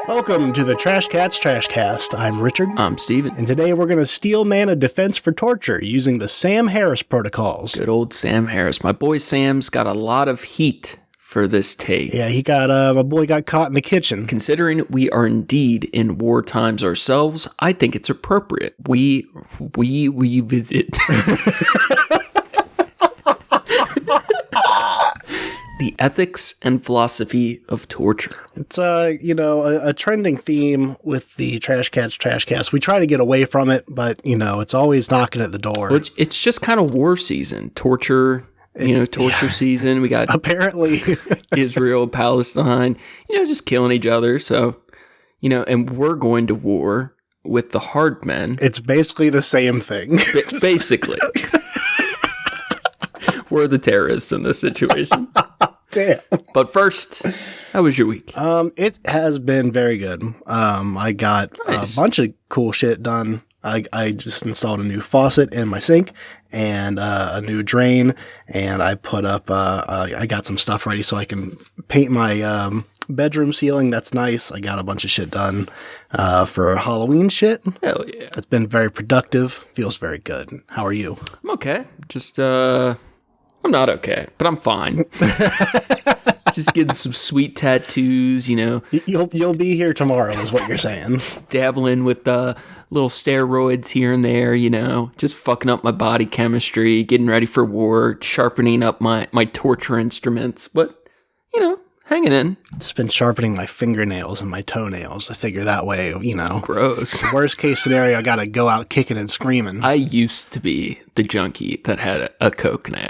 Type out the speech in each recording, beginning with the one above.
Welcome to the Trashcats Trashcast. I'm Richard. I'm Steven. And today we're going to Steelman a defense for torture using the Sam Harris protocols. Good old Sam Harris. My boy Sam's got a lot of heat for this take. Yeah, my boy got caught in the kitchen. Considering we are indeed in war times ourselves, I think it's appropriate. We visit the ethics and philosophy of torture. It's a trending theme with the Trashcats Trashcast. We try to get away from it, but it's always knocking at the door. Well, it's just kind of war season, torture season. We got apparently Israel, Palestine, just killing each other. So, and we're going to war with the hard men. It's basically the same thing. Basically. We're the terrorists in this situation. Damn. But first, how was your week? It has been very good. I got a bunch of cool shit done. I just installed a new faucet in my sink and a new drain, and I put up, I got some stuff ready so I can paint my bedroom ceiling. That's nice. I got a bunch of shit done for Halloween shit. Hell yeah. It's been very productive. Feels very good. How are you? I'm okay. Just, I'm not okay, but I'm fine. Just getting some sweet tattoos, You'll be here tomorrow is what you're saying. Dabbling with little steroids here and there, just fucking up my body chemistry, getting ready for war, sharpening up my torture instruments, but, hanging in. Just been sharpening my fingernails and my toenails. I figure that way, Gross. Worst case scenario, I gotta go out kicking and screaming. I used to be the junkie that had a coke nail.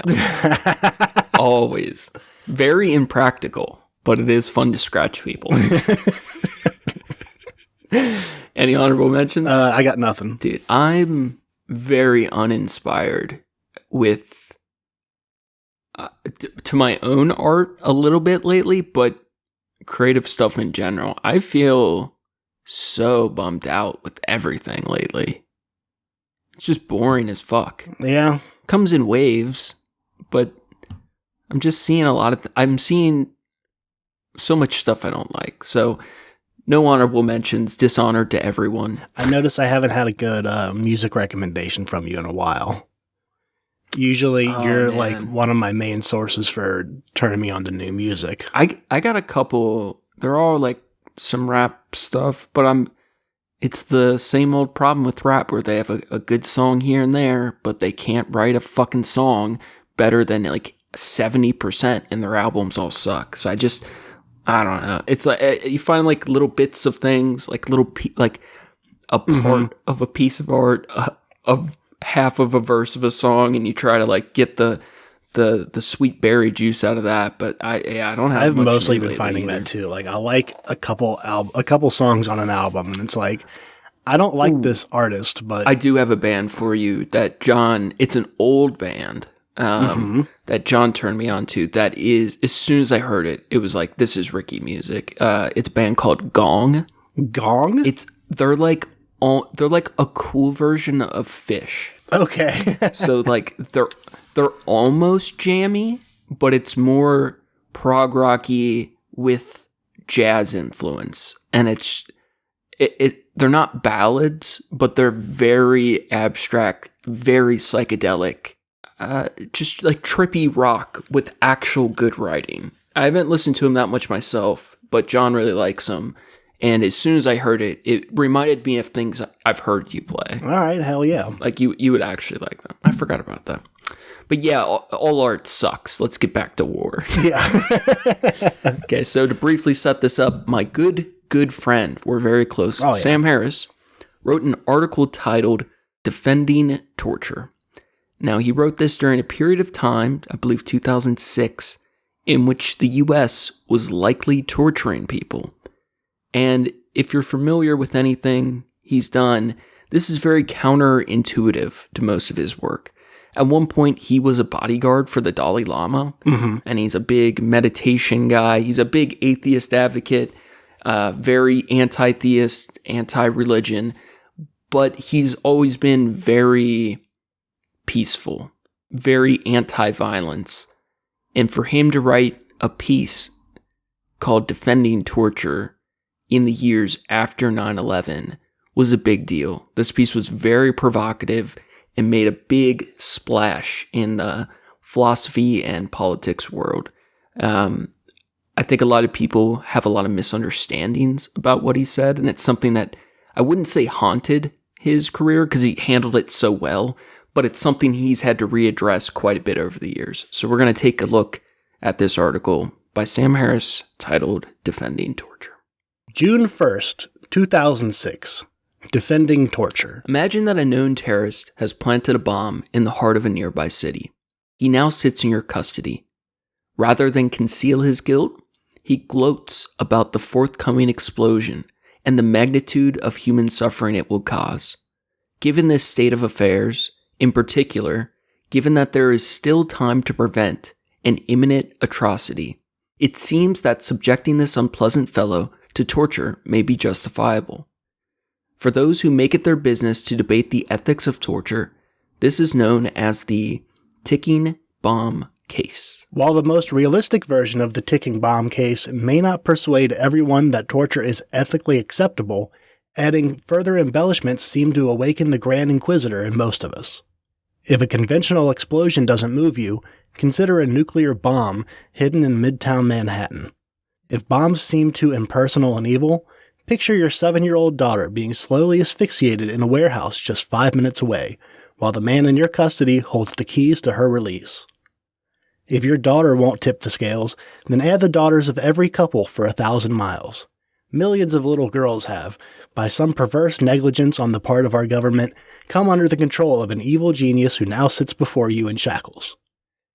Always. Very impractical, but it is fun to scratch people. Any honorable mentions? I got nothing. Dude, I'm very uninspired with to my own art a little bit lately, but creative stuff in general. I feel so bummed out with everything lately. It's just boring as fuck. Yeah. Comes in waves, but I'm just seeing I'm seeing so much stuff I don't like. So no honorable mentions, dishonored to everyone. I noticed I haven't had a good music recommendation from you in a while. Usually you're like one of my main sources for turning me on to new music. I got a couple. They're all like some rap stuff, but it's the same old problem with rap where they have a good song here and there, but they can't write a fucking song better than like 70%, and their albums all suck. So I don't know. It's like you find like little bits of things, like like a part of a piece of art, of half of a verse of a song, and you try to like get the sweet berry juice out of that. But I don't have. I've much mostly been finding that too. Like I like a couple songs on an album, and it's like I don't like this artist, but I do have a band for you that John. It's an old band. That John turned me on to. That is, as soon as I heard it, it was like, this is Ricky music. It's a band called Gong. Gong? They're like a cool version of Fish. Okay. So like they're almost jammy, but it's more prog rocky with jazz influence, and they're not ballads, but they're very abstract, very psychedelic. Just like trippy rock with actual good writing. I haven't listened to him that much myself, but John really likes him. And as soon as I heard it, it reminded me of things I've heard you play. All right, hell yeah. Like you would actually like them. I forgot about that. But yeah, all art sucks. Let's get back to war. Yeah. Okay, so to briefly set this up, my good friend, we're very close, Sam Harris, wrote an article titled Defending Torture. Now, he wrote this during a period of time, I believe 2006, in which the U.S. was likely torturing people. And if you're familiar with anything he's done, this is very counterintuitive to most of his work. At one point, he was a bodyguard for the Dalai Lama, and he's a big meditation guy. He's a big atheist advocate, very anti-theist, anti-religion, but he's always been very peaceful, very anti-violence. And for him to write a piece called Defending Torture in the years after 9/11 was a big deal. This piece was very provocative and made a big splash in the philosophy and politics world. I think a lot of people have a lot of misunderstandings about what he said, and it's something that I wouldn't say haunted his career because he handled it so well, but it's something he's had to readdress quite a bit over the years. So we're going to take a look at this article by Sam Harris titled Defending Torture. June 1st, 2006. Defending Torture. Imagine that a known terrorist has planted a bomb in the heart of a nearby city. He now sits in your custody. Rather than conceal his guilt, he gloats about the forthcoming explosion and the magnitude of human suffering it will cause. Given this state of affairs, in particular, given that there is still time to prevent an imminent atrocity, it seems that subjecting this unpleasant fellow to torture may be justifiable. For those who make it their business to debate the ethics of torture, this is known as the ticking bomb case. While the most realistic version of the ticking bomb case may not persuade everyone that torture is ethically acceptable, adding further embellishments seem to awaken the Grand Inquisitor in most of us. If a conventional explosion doesn't move you, consider a nuclear bomb hidden in Midtown Manhattan. If bombs seem too impersonal and evil, picture your 7-year-old daughter being slowly asphyxiated in a warehouse just 5 minutes away, while the man in your custody holds the keys to her release. If your daughter won't tip the scales, then add the daughters of every couple for 1,000 miles. Millions of little girls have, by some perverse negligence on the part of our government, come under the control of an evil genius who now sits before you in shackles.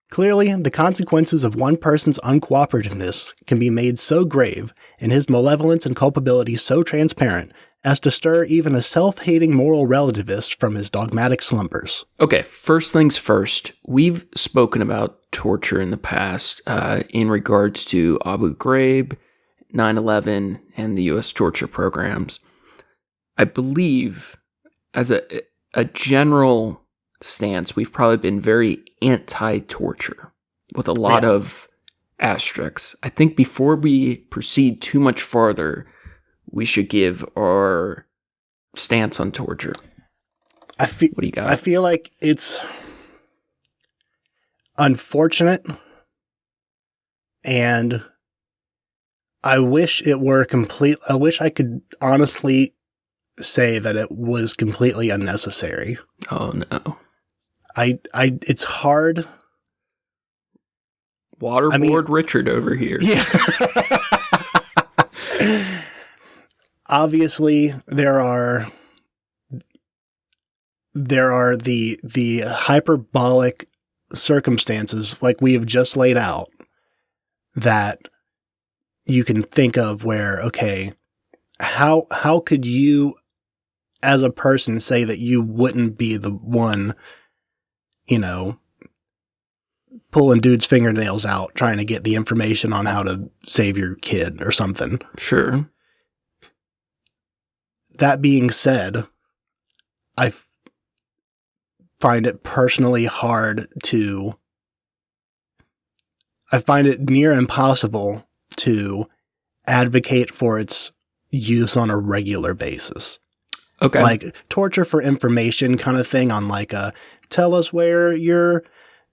Clearly, the consequences of one person's uncooperativeness can be made so grave, and his malevolence and culpability so transparent, as to stir even a self-hating moral relativist from his dogmatic slumbers. Okay, first things first, we've spoken about torture in the past in regards to Abu Ghraib, 9/11, and the U.S. torture programs. I believe, as a general stance, we've probably been very anti-torture with a lot of asterisks. I think before we proceed too much farther, we should give our stance on torture. What do you got? I feel like it's unfortunate, and I wish it were complete. I wish I could honestly say that it was completely unnecessary. Oh no. It's hard. Waterboard Richard over here. Yeah. Obviously, there are the hyperbolic circumstances, like we have just laid out, that you can think of where, okay, how could you, as a person, say that you wouldn't be the one, pulling dude's fingernails out, trying to get the information on how to save your kid or something? Sure. That being said, I find it personally hard to... I find it near impossible to advocate for its use on a regular basis. Okay. Like torture for information kind of thing on like tell us where your,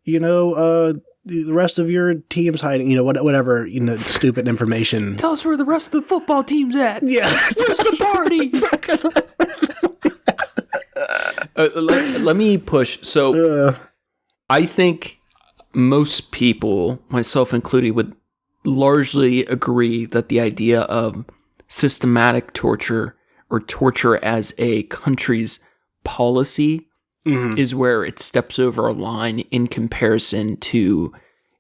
the rest of your team's hiding, whatever, stupid information. Tell us where the rest of the football team's at. Yeah. Where's the party? Let me push. So I think most people, myself included, would largely agree that the idea of systematic torture or torture as a country's policy is where it steps over a line in comparison to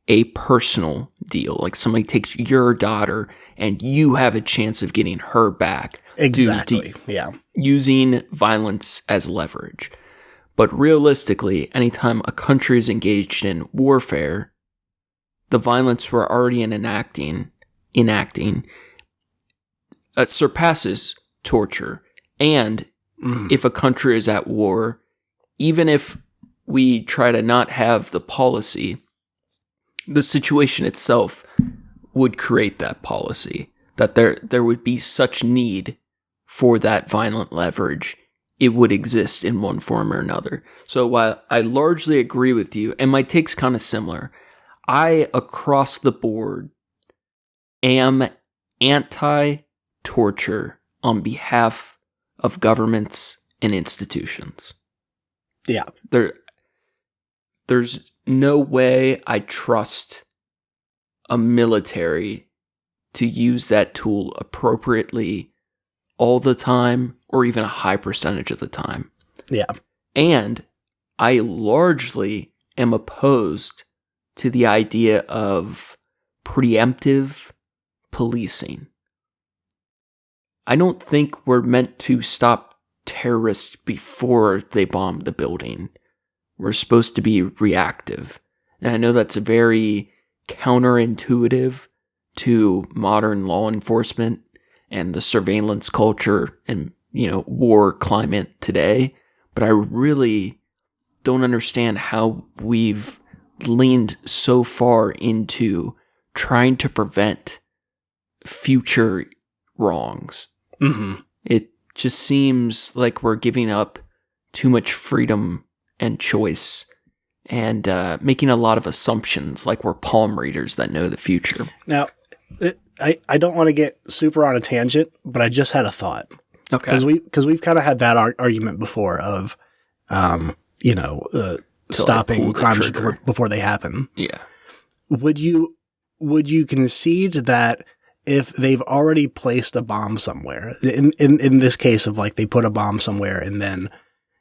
a personal deal. Like somebody takes your daughter and you have a chance of getting her back. Exactly. Yeah. Using violence as leverage. But realistically, anytime a country is engaged in warfare, the violence we're already enacting surpasses torture. And if a country is at war, even if we try to not have the policy, the situation itself would create that policy. that there would be such need for that violent leverage, it would exist in one form or another. So while I largely agree with you, and my take's kind of similar, I, across the board, am anti-torture on behalf of governments and institutions. Yeah. There's no way I trust a military to use that tool appropriately all the time, or even a high percentage of the time. Yeah. And I largely am opposed to the idea of preemptive policing. I don't think we're meant to stop terrorists before they bomb the building. We're supposed to be reactive. And I know that's very counterintuitive to modern law enforcement and the surveillance culture and, war climate today. But I really don't understand how we've leaned so far into trying to prevent future wrongs. Mm-hmm. It just seems like we're giving up too much freedom and choice and making a lot of assumptions like we're palm readers that know the future. Now, I don't want to get super on a tangent, but I just had a thought. Okay. Because we've kind of had that argument before of, stopping crimes before they happen. Yeah. Would you concede that if they've already placed a bomb somewhere, in this case of like they put a bomb somewhere and then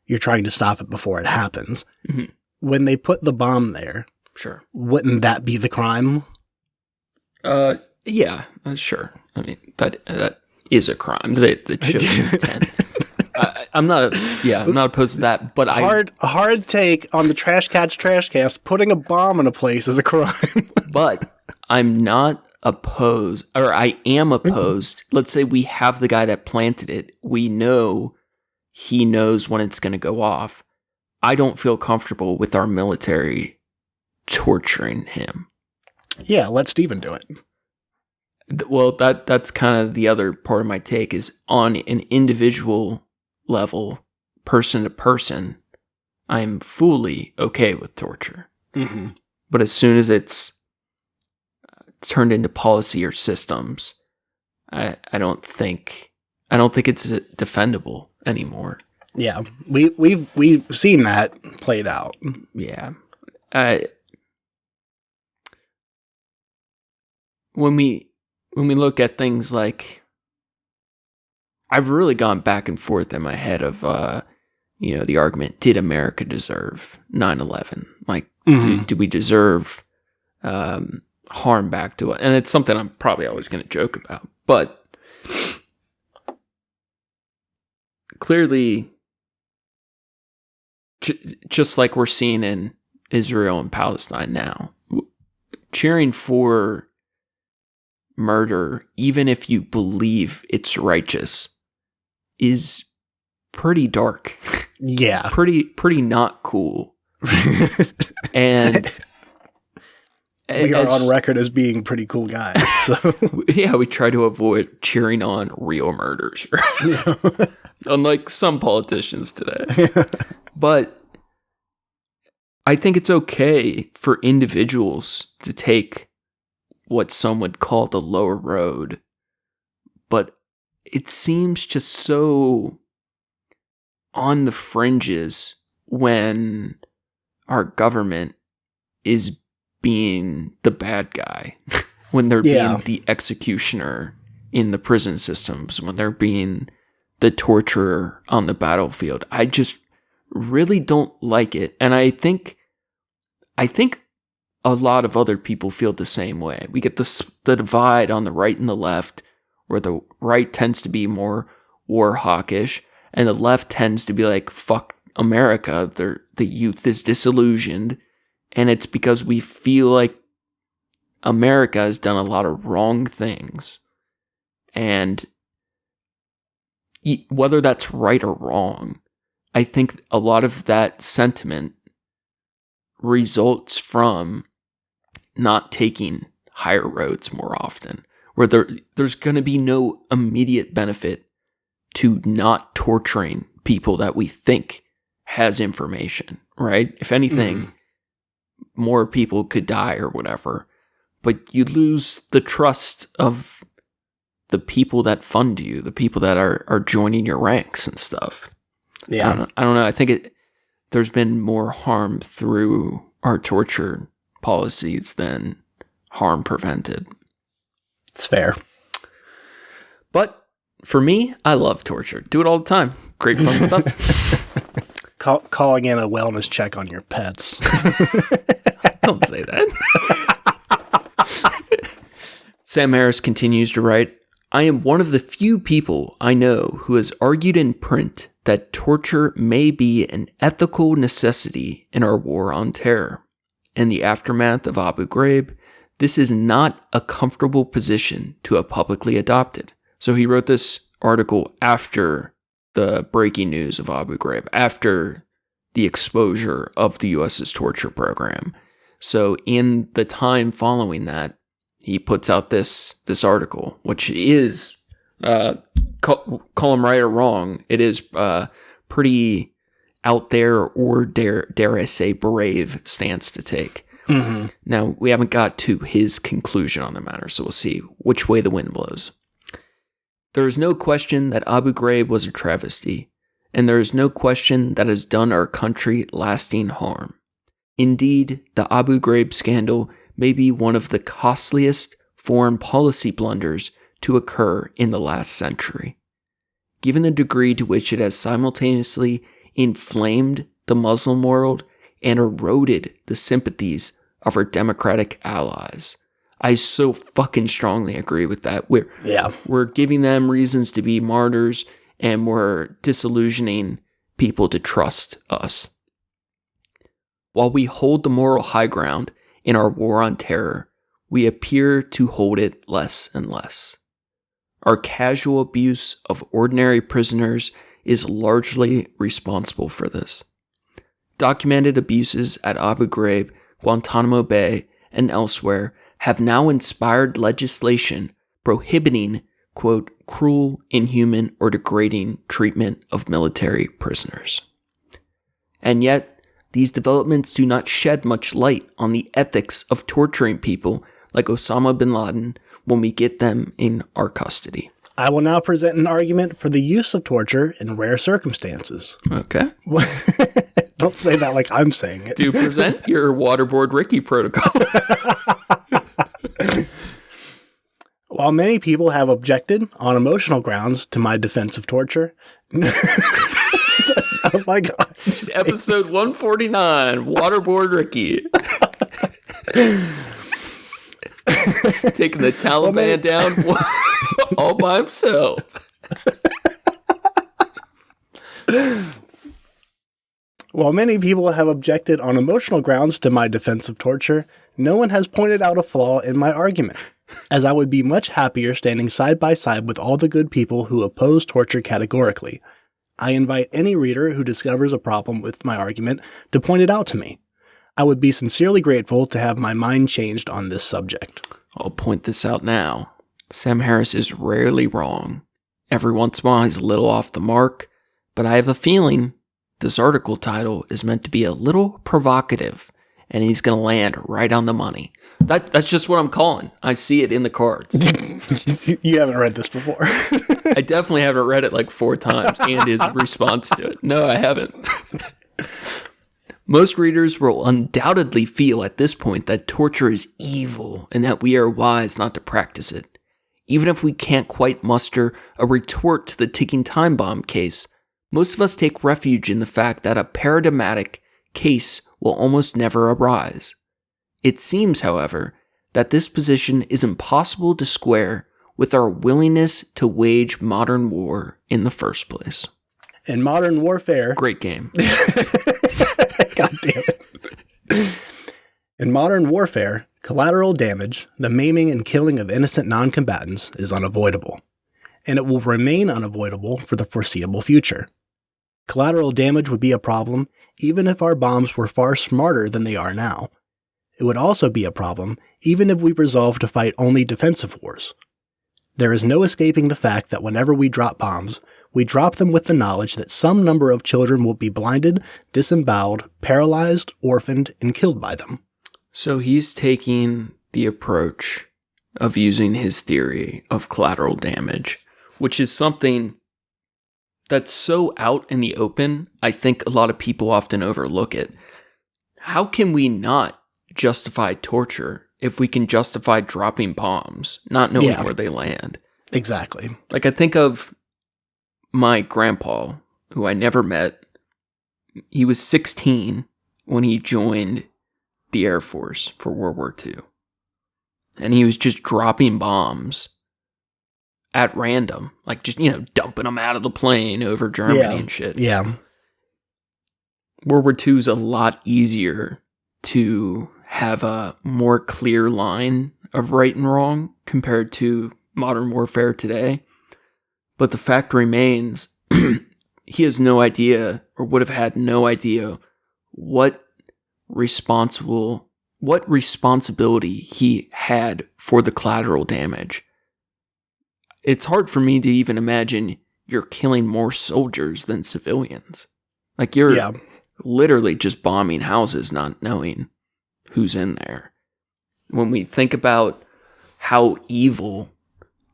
you're trying to stop it before it happens, mm-hmm. when they put the bomb there, sure, wouldn't that be the crime? Yeah, sure. I mean, that is a crime. That shows intent. I'm not opposed to that, but hard take on the Trashcats. Putting a bomb in a place is a crime. But I'm not opposed, or I am opposed. Let's say we have the guy that planted it. We know he knows when it's going to go off. I don't feel comfortable with our military torturing him. Yeah, let Steven do it. Well, that's kind of the other part of my take is on an individual level, person to person, I'm fully okay with torture. Mm-hmm. But as soon as it's turned into policy or systems, I don't think it's defendable anymore. Yeah, we've seen that played out. Yeah, when we look at things like, I've really gone back and forth in my head of the argument: did America deserve 9/11? Like, mm-hmm. do we deserve harm back to it? And it's something I'm probably always going to joke about, but clearly, just like we're seeing in Israel and Palestine now, cheering for murder, even if you believe it's righteous, is pretty dark. Yeah. Pretty not cool. And we are on record as being pretty cool guys. So. Yeah, we try to avoid cheering on real murders. Yeah. Unlike some politicians today. But I think it's okay for individuals to take what some would call the lower road. But it seems just so on the fringes when our government is being the bad guy, when they're being the executioner in the prison systems, when they're being the torturer on the battlefield. I just really don't like it. And I think a lot of other people feel the same way. We get the divide on the right and the left, where the right tends to be more war hawkish, and the left tends to be like, fuck America. The youth is disillusioned, and it's because we feel like America has done a lot of wrong things. And whether that's right or wrong, I think a lot of that sentiment results from not taking higher roads more often. where there's going to be no immediate benefit to not torturing people that we think has information, right? If anything, more people could die or whatever, but you lose the trust of the people that fund you, the people that are joining your ranks and stuff. Yeah. I don't know. I think there's been more harm through our torture policies than harm prevented. It's fair. But for me, I love torture. Do it all the time. Great fun stuff. Calling in a wellness check on your pets. Don't say that. Sam Harris continues to write, I am one of the few people I know who has argued in print that torture may be an ethical necessity in our war on terror. In the aftermath of Abu Ghraib, this is not a comfortable position to have publicly adopted. So he wrote this article after the breaking news of Abu Ghraib, after the exposure of the U.S.'s torture program. So in the time following that, he puts out this article, which is, call him right or wrong, it is pretty out there, or dare I say brave stance to take. Mm-hmm. Now, we haven't got to his conclusion on the matter, so we'll see which way the wind blows. There is no question that Abu Ghraib was a travesty, and there is no question that has done our country lasting harm. Indeed, the Abu Ghraib scandal may be one of the costliest foreign policy blunders to occur in the last century. Given the degree to which it has simultaneously inflamed the Muslim world and eroded the sympathies of our democratic allies. I so fucking strongly agree with that. We're giving them reasons to be martyrs, and we're disillusioning people to trust us. While we hold the moral high ground in our war on terror, we appear to hold it less and less. Our casual abuse of ordinary prisoners is largely responsible for this. Documented abuses at Abu Ghraib, Guantanamo Bay, and elsewhere have now inspired legislation prohibiting, quote, cruel, inhuman, or degrading treatment of military prisoners. And yet, these developments do not shed much light on the ethics of torturing people like Osama bin Laden when we get them in our custody. I will now present an argument for the use of torture in rare circumstances. Okay. Don't say that like I'm saying it. Do present your waterboard Ricky protocol. While many people have objected on emotional grounds to my defense of torture... Oh my God. Episode 149, Waterboard Ricky. Taking the Taliban down all by himself. While many people have objected on emotional grounds to my defense of torture, no one has pointed out a flaw in my argument, as I would be much happier standing side by side with all the good people who oppose torture categorically. I invite any reader who discovers a problem with my argument to point it out to me. I would be sincerely grateful to have my mind changed on this subject. I'll point this out now. Sam Harris is rarely wrong. Every once in a while he's a little off the mark, but I have a feeling this article title is meant to be a little provocative, and he's going to land right on the money. That's just what I'm calling. I see it in the cards. You haven't read this before. I definitely haven't read it like 4 times, and his response to it. No, I haven't. Most readers will undoubtedly feel at this point that torture is evil and that we are wise not to practice it. Even if we can't quite muster a retort to the ticking time bomb case, most of us take refuge in the fact that a paradigmatic case will almost never arise. It seems, however, that this position is impossible to square with our willingness to wage modern war in the first place. In modern warfare... Great game. God damn it. In modern warfare, collateral damage, the maiming and killing of innocent non-combatants, is unavoidable, and it will remain unavoidable for the foreseeable future. Collateral damage would be a problem even if our bombs were far smarter than they are now. It would also be a problem even if we resolved to fight only defensive wars. There is no escaping the fact that whenever we drop bombs, we drop them with the knowledge that some number of children will be blinded, disemboweled, paralyzed, orphaned, and killed by them. So he's taking the approach of using his theory of collateral damage, which is something that's so out in the open, I think a lot of people often overlook it. How can we not justify torture if we can justify dropping bombs, not knowing where they land? Exactly. Like, I think of my grandpa, who I never met. He was 16 when he joined the Air Force for World War II. And he was just dropping bombs at random, like just, dumping them out of the plane over Germany and shit. Yeah. World War II is a lot easier to have a more clear line of right and wrong compared to modern warfare today. But the fact remains, he has no idea, or would have had no idea, what responsibility he had for the collateral damage. It's hard for me to even imagine you're killing more soldiers than civilians. Like, you're literally just bombing houses, not knowing who's in there. When we think about how evil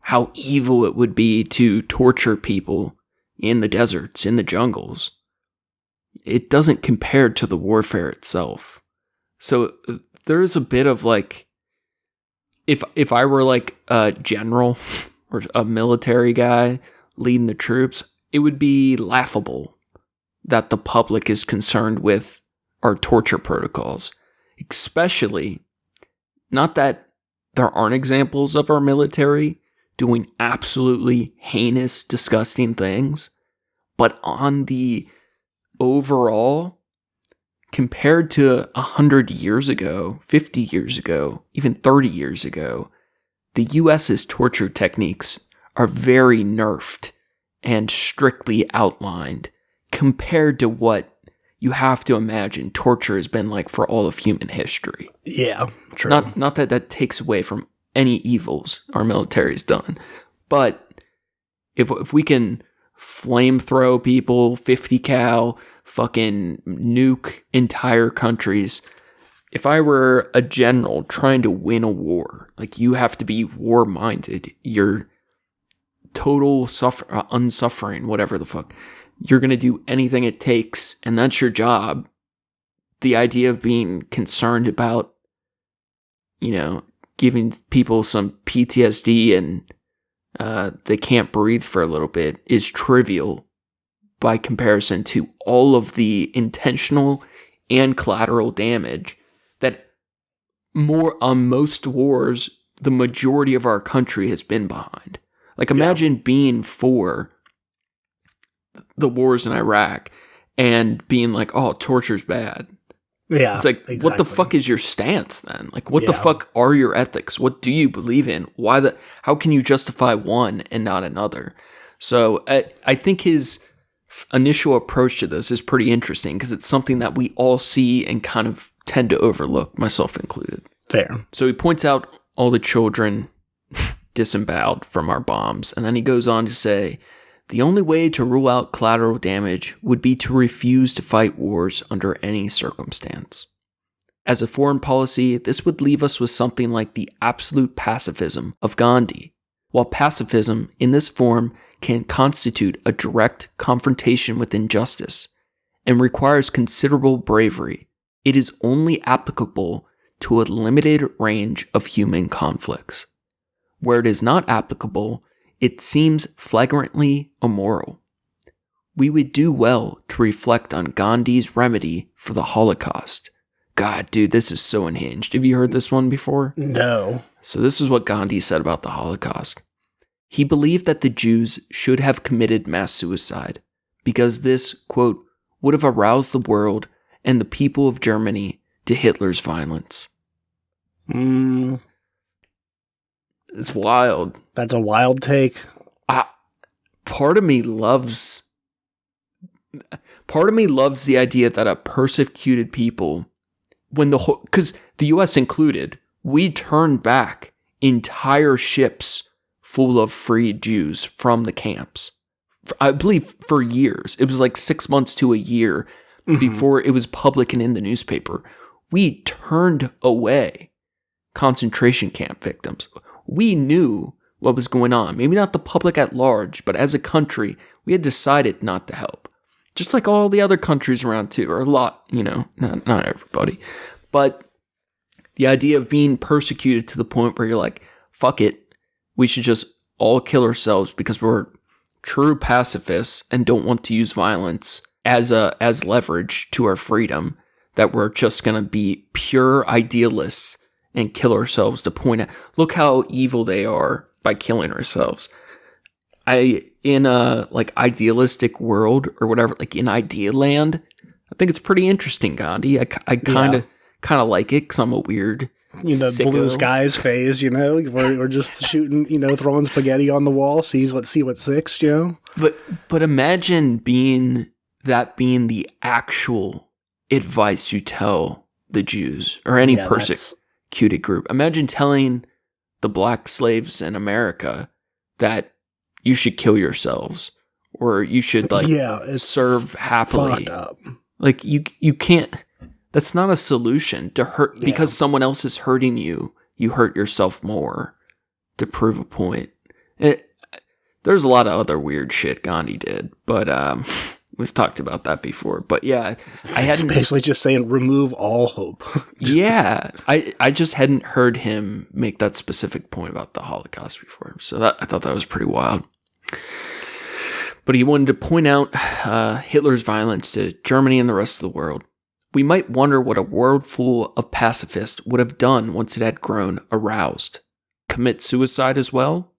it would be to torture people in the deserts, in the jungles, it doesn't compare to the warfare itself. So there's a bit of like, if I were like a general or a military guy leading the troops, it would be laughable that the public is concerned with our torture protocols. Especially, not that there aren't examples of our military doing absolutely heinous, disgusting things, but on the overall, compared to 100 years ago, 50 years ago, even 30 years ago, the US's torture techniques are very nerfed and strictly outlined compared to what you have to imagine torture has been like for all of human history. Yeah, true. Not that takes away from any evils our military's done, but if we can flamethrow people, 50 cal, fucking nuke entire countries. If I were a general trying to win a war, like, you have to be war-minded. You're total unsuffering, whatever the fuck. You're going to do anything it takes, and that's your job. The idea of being concerned about, giving people some PTSD and they can't breathe for a little bit is trivial by comparison to all of the intentional and collateral damage that on most wars, the majority of our country has been behind. Like, imagine being for the wars in Iraq and being like, oh, torture's bad. Yeah. It's like, exactly. What the fuck is your stance then? Like, what the fuck are your ethics? What do you believe in? How can you justify one and not another? So I think his initial approach to this is pretty interesting because it's something that we all see and kind of tend to overlook, myself included. Fair. So he points out all the children disemboweled from our bombs, and then he goes on to say, the only way to rule out collateral damage would be to refuse to fight wars under any circumstance. As a foreign policy, this would leave us with something like the absolute pacifism of Gandhi. While pacifism, in this form, can constitute a direct confrontation with injustice and requires considerable bravery, it is only applicable to a limited range of human conflicts. Where it is not applicable, it seems flagrantly immoral. We would do well to reflect on Gandhi's remedy for the Holocaust. God, dude, this is so unhinged. Have you heard this one before? No. So this is what Gandhi said about the Holocaust. He believed that the Jews should have committed mass suicide because this, quote, would have aroused the world and the people of Germany to Hitler's violence. It's wild. That's a wild take. Part of me loves the idea that a persecuted people, because the U.S. included, we turned back entire ships full of freed Jews from the camps. I believe for years. It was like 6 months to a year before it was public and in the newspaper. We turned away concentration camp victims. We knew what was going on. Maybe not the public at large, but as a country, we had decided not to help. Just like all the other countries around too, or a lot, not everybody. But the idea of being persecuted to the point where you're like, fuck it, we should just all kill ourselves because we're true pacifists and don't want to use violence as leverage to our freedom, that we're just going to be pure idealists and kill ourselves to point out, look how evil they are by killing ourselves. In a like idealistic world or whatever, like in idea land, I think it's pretty interesting, Gandhi. I kind of like it because I'm a weird sicko. Blue skies phase, we're just shooting, throwing spaghetti on the wall, see what sticks, But imagine being the actual advice you tell the Jews or any persecuted group. Imagine telling the black slaves in America that you should kill yourselves or you should serve happily. Up. Like you can't. That's not a solution to hurt because someone else is hurting you. You hurt yourself more to prove a point. There's a lot of other weird shit Gandhi did, but we've talked about that before. But yeah, I hadn't basically just saying remove all hope. I just hadn't heard him make that specific point about the Holocaust before, so I thought that was pretty wild. But he wanted to point out Hitler's violence to Germany and the rest of the world. We might wonder what a world full of pacifists would have done once it had grown aroused. Commit suicide as well?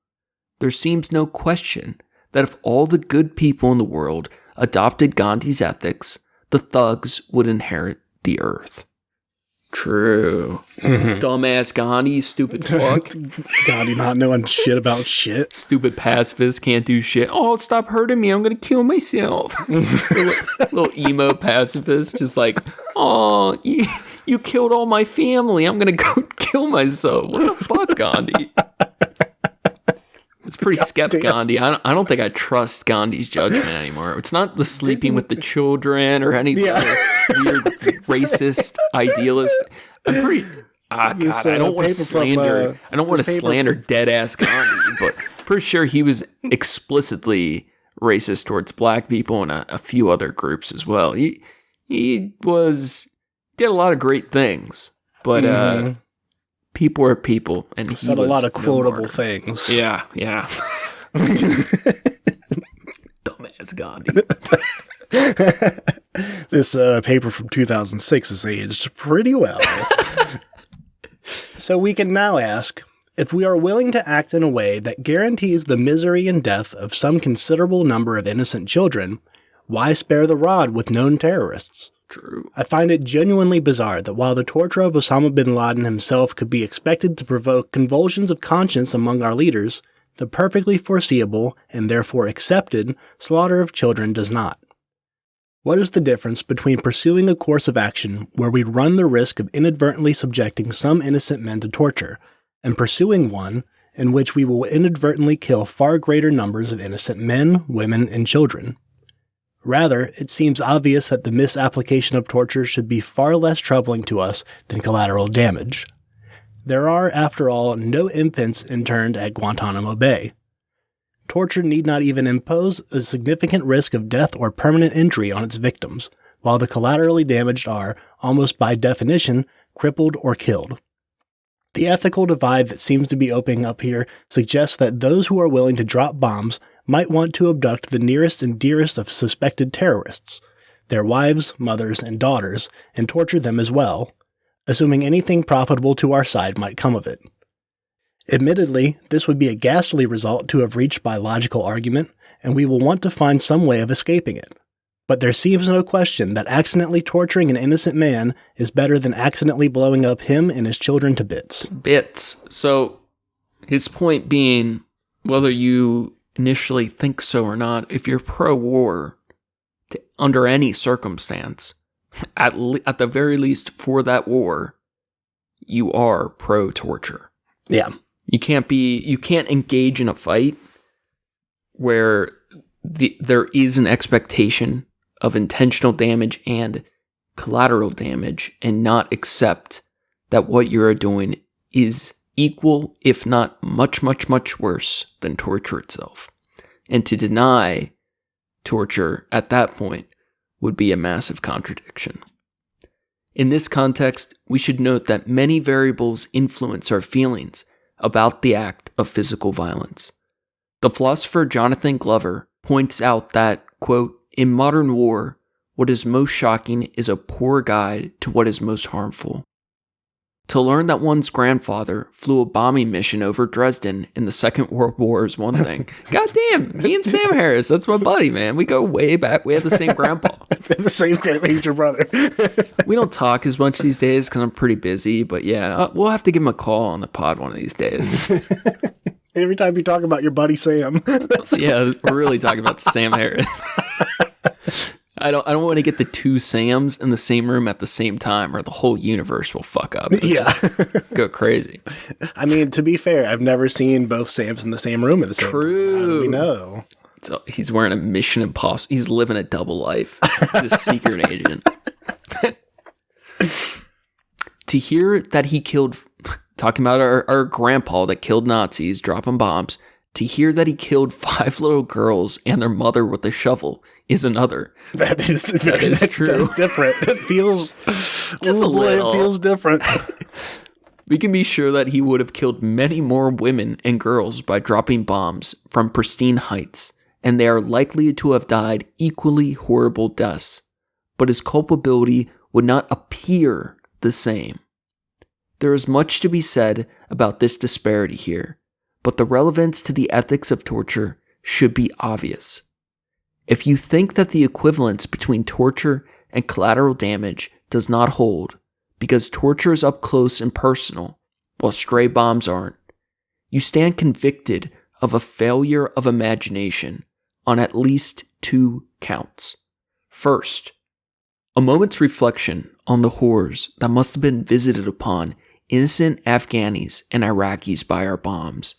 There seems no question that if all the good people in the world adopted Gandhi's ethics, the thugs would inherit the earth. True. Dumbass Gandhi, stupid fuck. Gandhi not knowing shit about shit. Stupid pacifist, can't do shit. Oh, stop hurting me, I'm gonna kill myself. little emo pacifist, just like, oh, you killed all my family, I'm gonna go kill myself. What the fuck, Gandhi? It's pretty skeptic, Gandhi. I don't think I trust Gandhi's judgment anymore. It's not the sleeping with the children or any weird racist idealist. I'm pretty. God, I don't want to slander. I don't want to slander dead ass Gandhi, but pretty sure he was explicitly racist towards black people and a few other groups as well. He did a lot of great things, but people are people, and he said a lot of quotable things. Yeah. Dumbass Gandhi. This paper from 2006 is aged pretty well. So we can now ask, if we are willing to act in a way that guarantees the misery and death of some considerable number of innocent children, why spare the rod with known terrorists? True. I find it genuinely bizarre that while the torture of Osama bin Laden himself could be expected to provoke convulsions of conscience among our leaders, the perfectly foreseeable, and therefore accepted, slaughter of children does not. What is the difference between pursuing a course of action where we run the risk of inadvertently subjecting some innocent men to torture, and pursuing one in which we will inadvertently kill far greater numbers of innocent men, women, and children? Rather, it seems obvious that the misapplication of torture should be far less troubling to us than collateral damage. There are, after all, no infants interned at Guantanamo Bay. Torture need not even impose a significant risk of death or permanent injury on its victims, while the collaterally damaged are, almost by definition, crippled or killed. The ethical divide that seems to be opening up here suggests that those who are willing to drop bombs might want to abduct the nearest and dearest of suspected terrorists, their wives, mothers, and daughters, and torture them as well, assuming anything profitable to our side might come of it. Admittedly, this would be a ghastly result to have reached by logical argument, and we will want to find some way of escaping it. But there seems no question that accidentally torturing an innocent man is better than accidentally blowing up him and his children to bits. So, his point being, whether you initially think so or not, if you're pro-war, under any circumstance, at the very least for that war, you are pro-torture. Yeah. You can't engage in a fight where there is an expectation of intentional damage and collateral damage and not accept that what you're doing is equal, if not much, much, much worse than torture itself. And to deny torture at that point would be a massive contradiction. In this context, we should note that many variables influence our feelings about the act of physical violence. The philosopher Jonathan Glover points out that, quote, in modern war, what is most shocking is a poor guide to what is most harmful. To learn that one's grandfather flew a bombing mission over Dresden in the Second World War is one thing. Goddamn, me and Sam Harris, that's my buddy, man. We go way back. We have the same grandpa. The same grandpa, he's your brother. We don't talk as much these days because I'm pretty busy, but yeah, we'll have to give him a call on the pod one of these days. Every time you talk about your buddy Sam. Yeah, we're really talking about Sam Harris. I don't want to get the two Sams in the same room at the same time or the whole universe will fuck up. Yeah. Go crazy. I mean, to be fair, I've never seen both Sams in the same room at the same time. True. How do we know? So he's wearing a Mission Impossible. He's living a double life. He's a secret agent. To hear that he killed, talking about our grandpa that killed Nazis, dropping bombs, to hear that he killed 5 little girls and their mother with a shovel is another. That is true. That's different. It feels just a little. It feels different. We can be sure that he would have killed many more women and girls by dropping bombs from pristine heights, and they are likely to have died equally horrible deaths, but his culpability would not appear the same. There is much to be said about this disparity here, but the relevance to the ethics of torture should be obvious. If you think that the equivalence between torture and collateral damage does not hold, because torture is up close and personal, while stray bombs aren't, you stand convicted of a failure of imagination on at least 2 counts. First, a moment's reflection on the horrors that must have been visited upon innocent Afghanis and Iraqis by our bombs.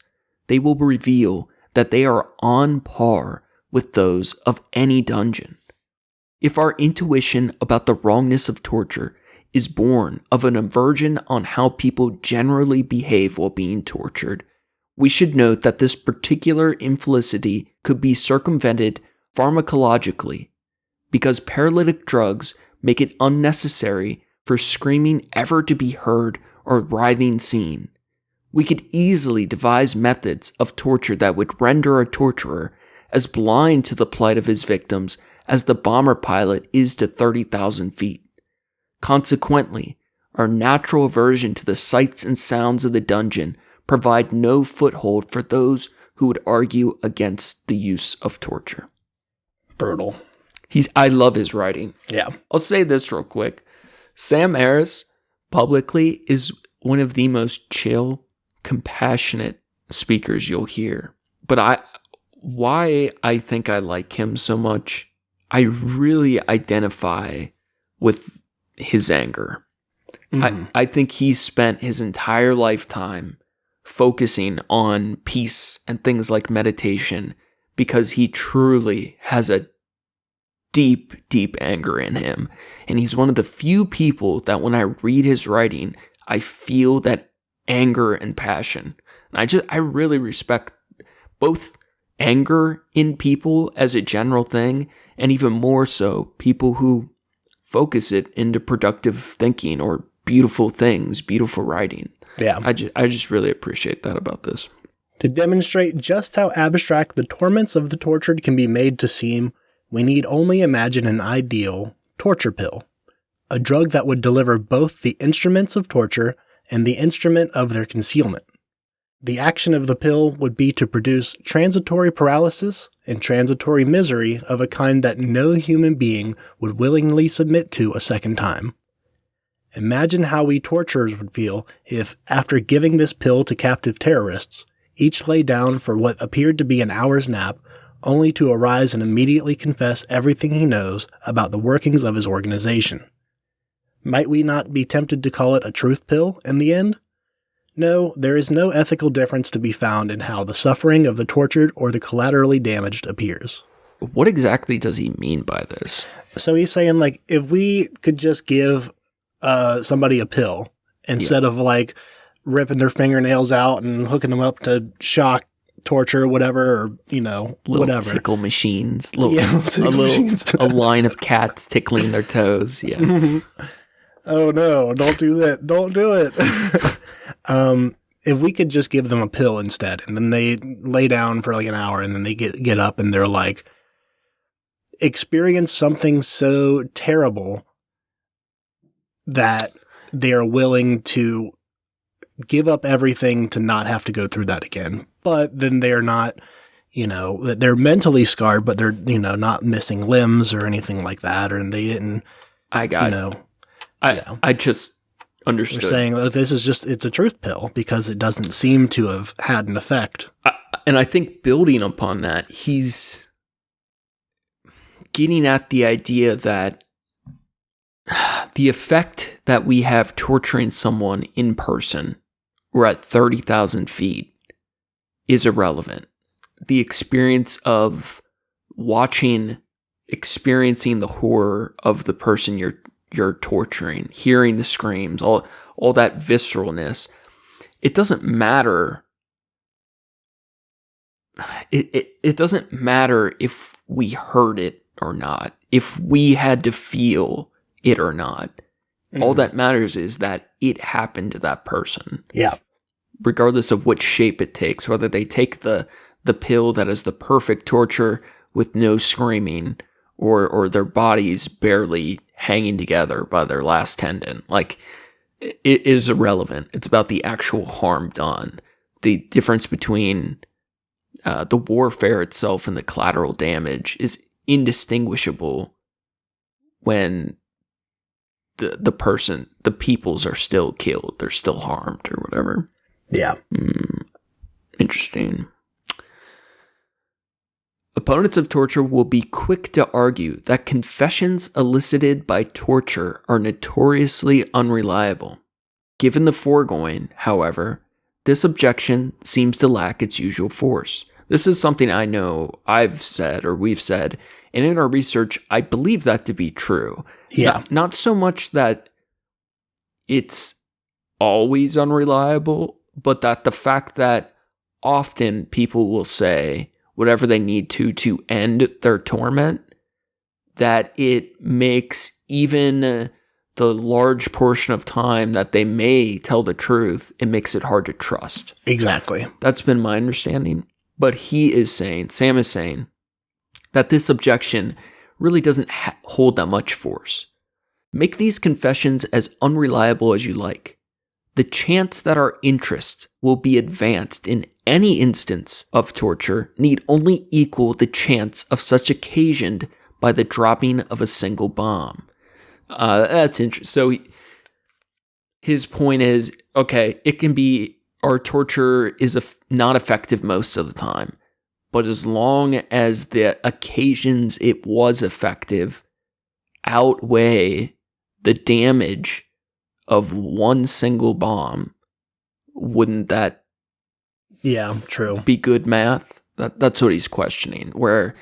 They will reveal that they are on par with those of any dungeon. If our intuition about the wrongness of torture is born of an aversion on how people generally behave while being tortured, we should note that this particular infelicity could be circumvented pharmacologically, because paralytic drugs make it unnecessary for screaming ever to be heard or writhing seen. We could easily devise methods of torture that would render a torturer as blind to the plight of his victims as the bomber pilot is to 30,000 feet. Consequently, our natural aversion to the sights and sounds of the dungeon provide no foothold for those who would argue against the use of torture. Brutal. I love his writing. Yeah. I'll say this real quick. Sam Harris publicly is one of the most chill, compassionate speakers you'll hear. But why I think I like him so much, I really identify with his anger. Mm-hmm. I think he spent his entire lifetime focusing on peace and things like meditation because he truly has a deep, deep anger in him. And he's one of the few people that when I read his writing, I feel that anger and passion. And I really respect both anger in people as a general thing, and even more so, people who focus it into productive thinking or beautiful things, beautiful writing. Yeah. I just really appreciate that about this. To demonstrate just how abstract the torments of the tortured can be made to seem, we need only imagine an ideal torture pill, a drug that would deliver both the instruments of torture and the instrument of their concealment. The action of the pill would be to produce transitory paralysis and transitory misery of a kind that no human being would willingly submit to a second time. Imagine how we torturers would feel if, after giving this pill to captive terrorists, each lay down for what appeared to be an hour's nap, only to arise and immediately confess everything he knows about the workings of his organization. Might we not be tempted to call it a truth pill in the end? No, there is no ethical difference to be found in how the suffering of the tortured or the collaterally damaged appears. What exactly does he mean by this? So he's saying, like, if we could just give somebody a pill instead of, like, ripping their fingernails out and hooking them up to shock, torture, whatever, or, you know, little whatever. Tickle machines. Tickle machines. A line of cats tickling their toes. Yeah. Oh, no, don't do that. Don't do it. If we could just give them a pill instead, and then they lay down for like an hour, and then they get up and they're like, experience something so terrible that they are willing to give up everything to not have to go through that again. But then they're not, you know, they're mentally scarred, but they're, you know, not missing limbs or anything like that. Or they didn't, I just understood. They're saying that this is just, it's a truth pill because it doesn't seem to have had an effect. And I think building upon that, he's getting at the idea that the effect that we have torturing someone in person or at 30,000 feet is irrelevant. The experience of experiencing the horror of the person you're torturing, hearing the screams, all that visceralness, it doesn't matter. It doesn't matter if we heard it or not, if we had to feel it or not. Mm-hmm. All that matters is that it happened to that person. Yeah. Regardless of which shape it takes, whether they take the pill that is the perfect torture with no screaming, or their bodies barely hanging together by their last tendon. Like, it is irrelevant. It's about the actual harm done. The difference between the warfare itself and the collateral damage is indistinguishable when the peoples are still killed, they're still harmed or whatever. Yeah. Interesting. Opponents of torture will be quick to argue that confessions elicited by torture are notoriously unreliable. Given the foregoing, however, this objection seems to lack its usual force. This is something I know I've said or we've said, and in our research, I believe that to be true. Yeah. Not so much that it's always unreliable, but that the fact that often people will say whatever they need to end their torment, that it makes even the large portion of time that they may tell the truth, it makes it hard to trust. Exactly. That's been my understanding. But Sam is saying, that this objection really doesn't hold that much force. Make these confessions as unreliable as you like. The chance that our interest will be advanced in any instance of torture need only equal the chance of such occasioned by the dropping of a single bomb. That's interesting. So his point is, okay, it can be our torture is not effective most of the time, but as long as the occasions it was effective outweigh the damage of one single bomb, wouldn't that true. be good math? That's what he's questioning, where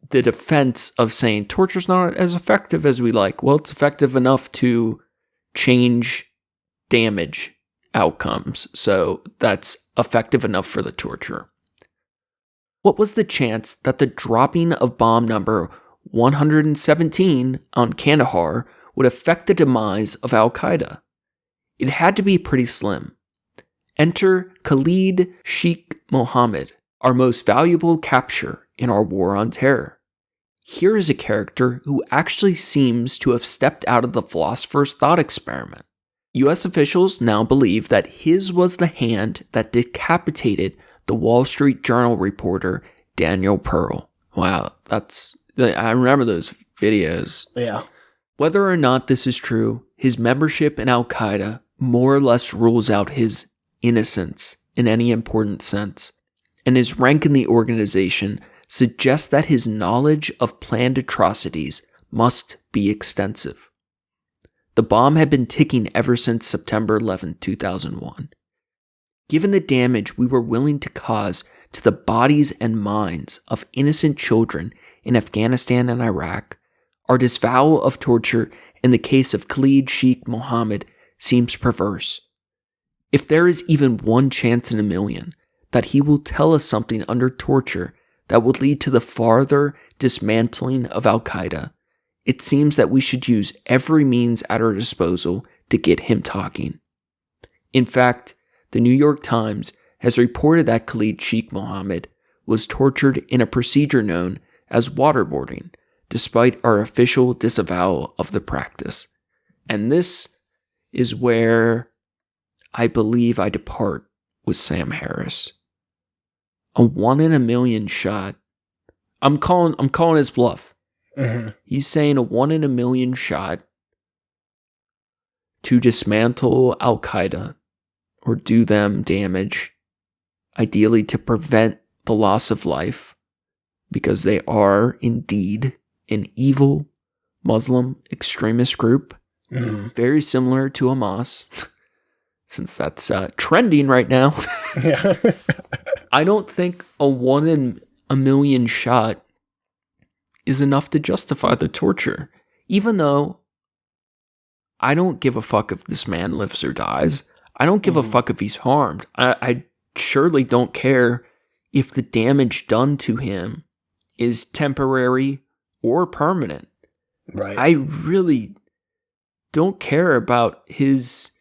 the defense of saying torture's not as effective as we like, well, it's effective enough to change damage outcomes, so that's effective enough for the torture. What was the chance that the dropping of bomb number 117 on Kandahar would affect the demise of Al-Qaeda? It had to be pretty slim. Enter Khalid Sheikh Mohammed, our most valuable capture in our war on terror. Here is a character who actually seems to have stepped out of the philosopher's thought experiment. U.S. officials now believe that his was the hand that decapitated the Wall Street Journal reporter Daniel Pearl. Wow, I remember those videos. Yeah. Whether or not this is true, his membership in Al-Qaeda more or less rules out his innocence in any important sense, and his rank in the organization suggests that his knowledge of planned atrocities must be extensive. The bomb had been ticking ever since September 11, 2001. Given the damage we were willing to cause to the bodies and minds of innocent children in Afghanistan and Iraq, our disavowal of torture in the case of Khalid Sheikh Mohammed seems perverse. If there is even one chance in a million that he will tell us something under torture that would lead to the farther dismantling of Al-Qaeda, it seems that we should use every means at our disposal to get him talking. In fact, the New York Times has reported that Khalid Sheikh Mohammed was tortured in a procedure known as waterboarding, despite our official disavowal of the practice. And this is where I believe I depart with Sam Harris. A 1 in a million shot. I'm calling his bluff. Mm-hmm. He's saying a 1 in a million shot to dismantle Al-Qaeda or do them damage, ideally to prevent the loss of life, because they are indeed an evil Muslim extremist group, very similar to Hamas, since that's trending right now. Yeah. I don't think a 1 in a million shot is enough to justify the torture, even though I don't give a fuck if this man lives or dies. I don't give a fuck if he's harmed. I surely don't care if the damage done to him is temporary or permanent. Right. I really don't care about his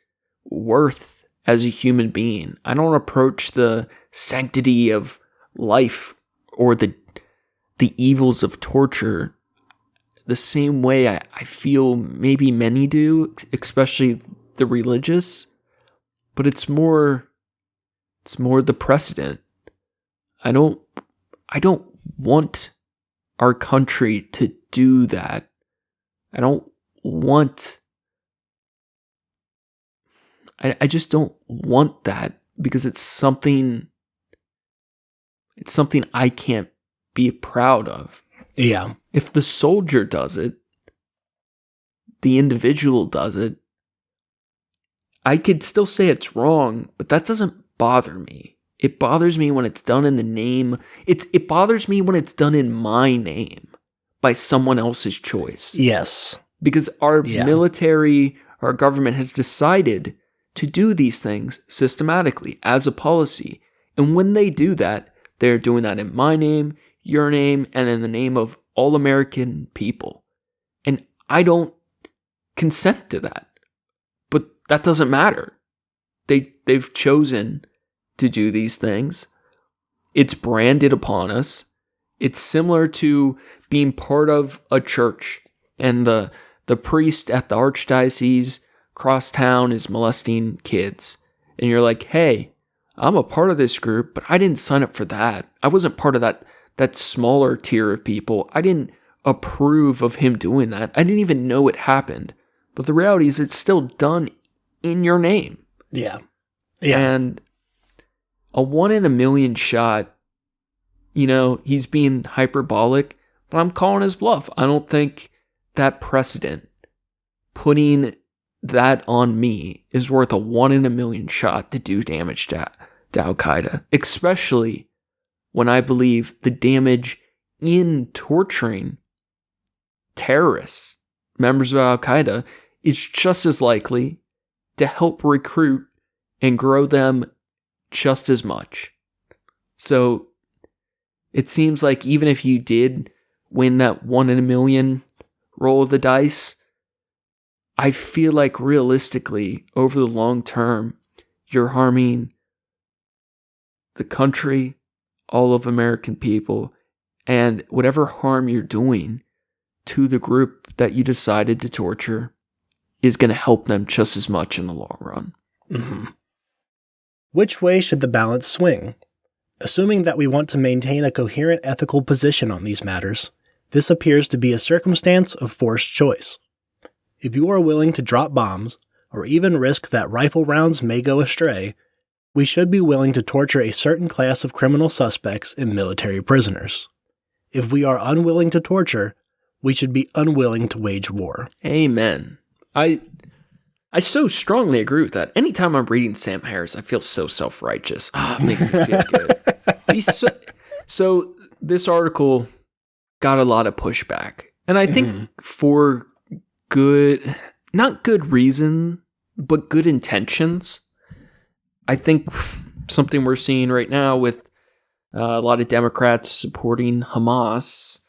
worth as a human being. I don't approach the sanctity of life or the evils of torture the same way I feel maybe many do, especially the religious. But it's more the precedent. I don't want our country to do that. I just don't want that, because it's something I can't be proud of. Yeah. If the soldier does it, the individual does it, I could still say it's wrong, but that doesn't bother me. It bothers me when it's done in the name. It bothers me when it's done in my name by someone else's choice. Yes. Because our military, our government has decided to do these things systematically as a policy. And when they do that, they're doing that in my name, your name, and in the name of all American people. And I don't consent to that. But that doesn't matter. They've chosen to do these things. It's branded upon us. It's similar to being part of a church and the priest at the archdiocese cross town is molesting kids. And you're like, hey, I'm a part of this group, but I didn't sign up for that. I wasn't part of that smaller tier of people. I didn't approve of him doing that. I didn't even know it happened. But the reality is it's still done in your name. Yeah. Yeah. And a 1 in a million shot, he's being hyperbolic, but I'm calling his bluff. I don't think that precedent, putting that on me, is worth a 1 in a million shot to do damage to Al-Qaeda, especially when I believe the damage in torturing terrorists, members of Al-Qaeda, is just as likely to help recruit and grow them just as much. So it seems like even if you did win that 1 in a million roll of the dice, I feel like realistically, over the long term, you're harming the country, all of American people, and whatever harm you're doing to the group that you decided to torture is going to help them just as much in the long run. Mm-hmm. Which way should the balance swing? Assuming that we want to maintain a coherent ethical position on these matters, this appears to be a circumstance of forced choice. If you are willing to drop bombs, or even risk that rifle rounds may go astray, we should be willing to torture a certain class of criminal suspects and military prisoners. If we are unwilling to torture, we should be unwilling to wage war. Amen. I I so strongly agree with that. Anytime I'm reading Sam Harris, I feel so self-righteous. It makes me feel good. So this article got a lot of pushback. And I think for not good reason, but good intentions. I think something we're seeing right now with a lot of Democrats supporting Hamas,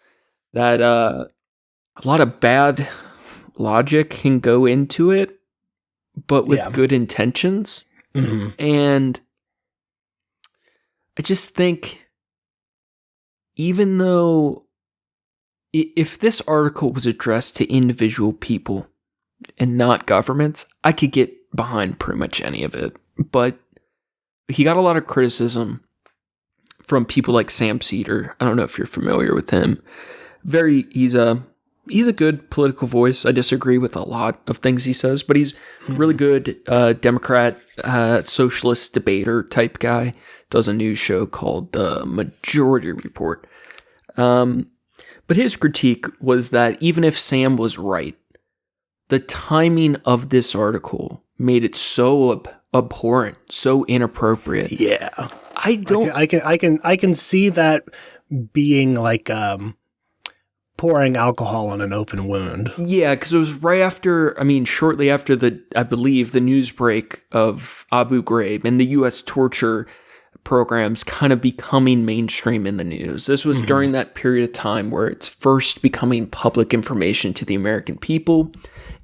that a lot of bad logic can go into it, but with good intentions. And I just think, even though if this article was addressed to individual people and not governments, I could get behind pretty much any of it. But he got a lot of criticism from people like Sam Cedar. I don't know if you're familiar with him. He's a good political voice. I disagree with a lot of things he says, but he's really good Democrat, socialist debater type guy. Does a news show called The Majority Report. But his critique was that even if Sam was right, the timing of this article made it so abhorrent, so inappropriate. Yeah. I can see that being like pouring alcohol on an open wound. Yeah, because it was shortly after I believe the news break of Abu Ghraib and the U.S. torture programs kind of becoming mainstream in the news. This was during that period of time where it's first becoming public information to the American people.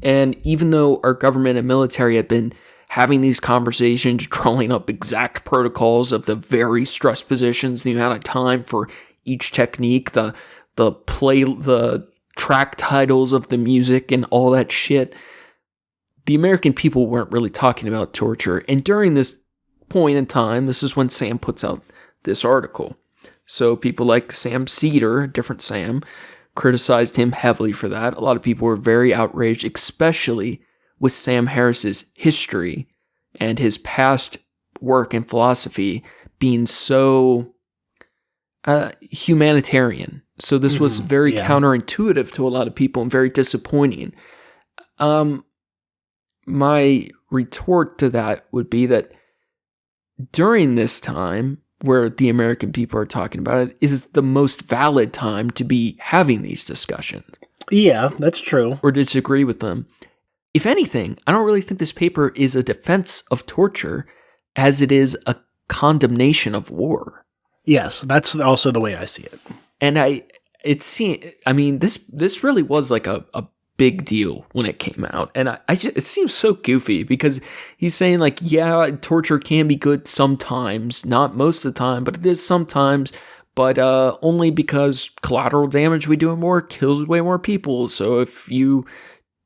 And even though our government and military had been having these conversations, drawing up exact protocols of the very stressed positions, the amount of time for each technique, the track titles of the music and all that shit, the American people weren't really talking about torture. And during this point in time, this is when Sam puts out this article. So people like Sam Cedar, different Sam, criticized him heavily for that. A lot of people were very outraged, especially with Sam Harris's history and his past work and philosophy being so humanitarian. So this was very counterintuitive to a lot of people and very disappointing. My retort to that would be that during this time where the American people are talking about it is the most valid time to be having these discussions. Yeah, that's true. Or disagree with them. If anything, I don't really think this paper is a defense of torture as it is a condemnation of war. Yes, that's also the way I see it. And this really was like a big deal when it came out. And it seems so goofy because he's saying like, yeah, torture can be good sometimes, not most of the time, but it is sometimes, but only because collateral damage we do in war kills way more people. So if you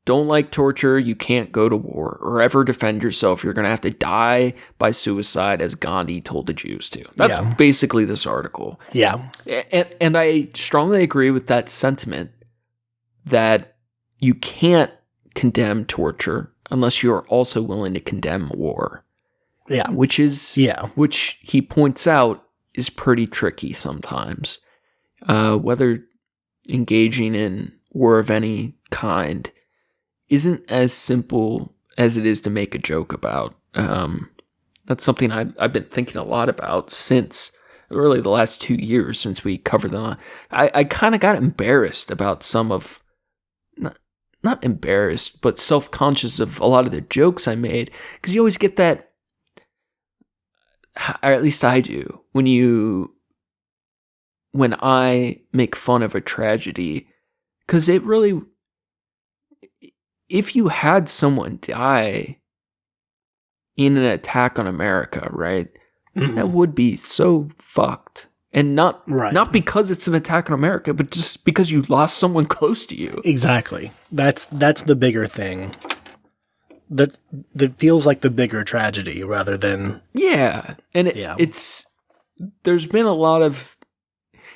don't like torture, you can't go to war or ever defend yourself. You're going to have to die by suicide, as Gandhi told the Jews to. That's basically this article. Yeah. And I strongly agree with that sentiment that you can't condemn torture unless you're also willing to condemn war. Yeah. Which he points out is pretty tricky sometimes. Whether engaging in war of any kind isn't as simple as it is to make a joke about. That's something I've been thinking a lot about since really the last 2 years since we covered them. I kind of got embarrassed about some of, not embarrassed, but self-conscious of a lot of the jokes I made, because you always get that, or at least I do, when I make fun of a tragedy, because it really, if you had someone die in an attack on America, right, that would be so fucked. And not because it's an attack on America, but just because you lost someone close to you. Exactly. That's the bigger thing. That feels like the bigger tragedy rather than... Yeah. And there's been a lot of...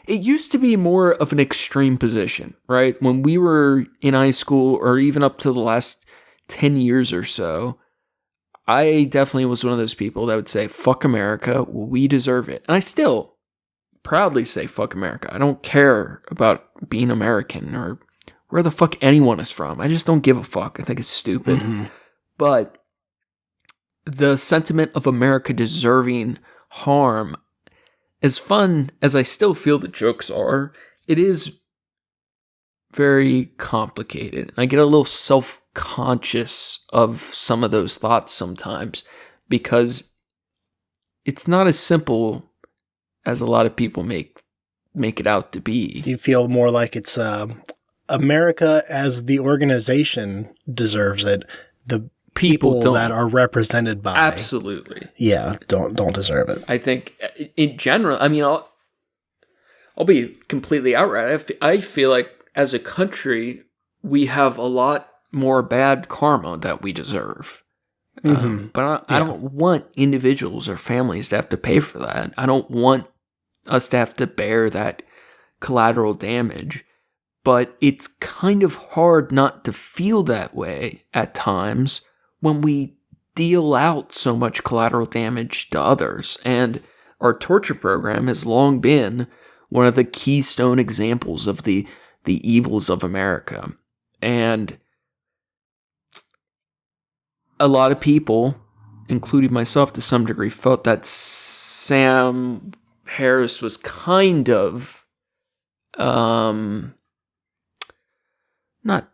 It used to be more of an extreme position, right? When we were in high school, or even up to the last 10 years or so, I definitely was one of those people that would say, fuck America, we deserve it. And I still proudly say fuck America. I don't care about being American or where the fuck anyone is from. I just don't give a fuck. I think it's stupid. But the sentiment of America deserving harm, as fun as I still feel the jokes are, it is very complicated. I get a little self-conscious of some of those thoughts sometimes because it's not as simple as a lot of people make it out to be. You feel more like it's America as the organization deserves it. The people that are represented by absolutely, yeah, don't deserve it. I think in general, I mean, I'll be completely outright. I feel like as a country, we have a lot more bad karma that we deserve. But I don't want individuals or families to have to pay for that. I don't want us to have to bear that collateral damage. But it's kind of hard not to feel that way at times when we deal out so much collateral damage to others. And our torture program has long been one of the keystone examples of the evils of America. And a lot of people, including myself to some degree, felt that Sam Harris was kind of not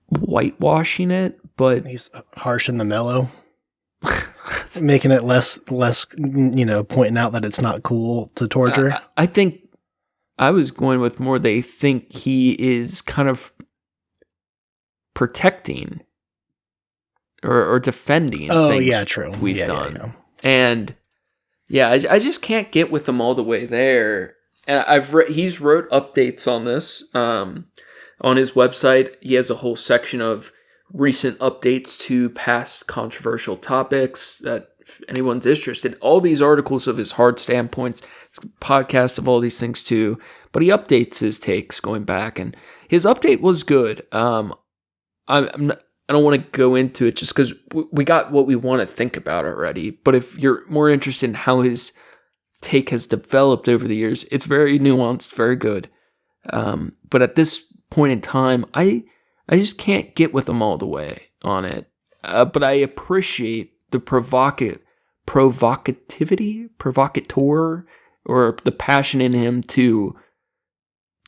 whitewashing it, but he's harsh and the mellow. Making it less, pointing out that it's not cool to torture. I think I was going with more they think he is kind of protecting or defending things true. We've done. Yeah. And yeah, I just can't get with him all the way there. And he's wrote updates on this on his website. He has a whole section of recent updates to past controversial topics that if anyone's interested. All these articles of his hard standpoints, podcast of all these things too. But he updates his takes going back, and his update was good. I don't want to go into it just because we got what we want to think about already. But if you're more interested in how his take has developed over the years, it's very nuanced, very good. But at this point in time, I just can't get with him all the way on it. But I appreciate the provocateur, or the passion in him to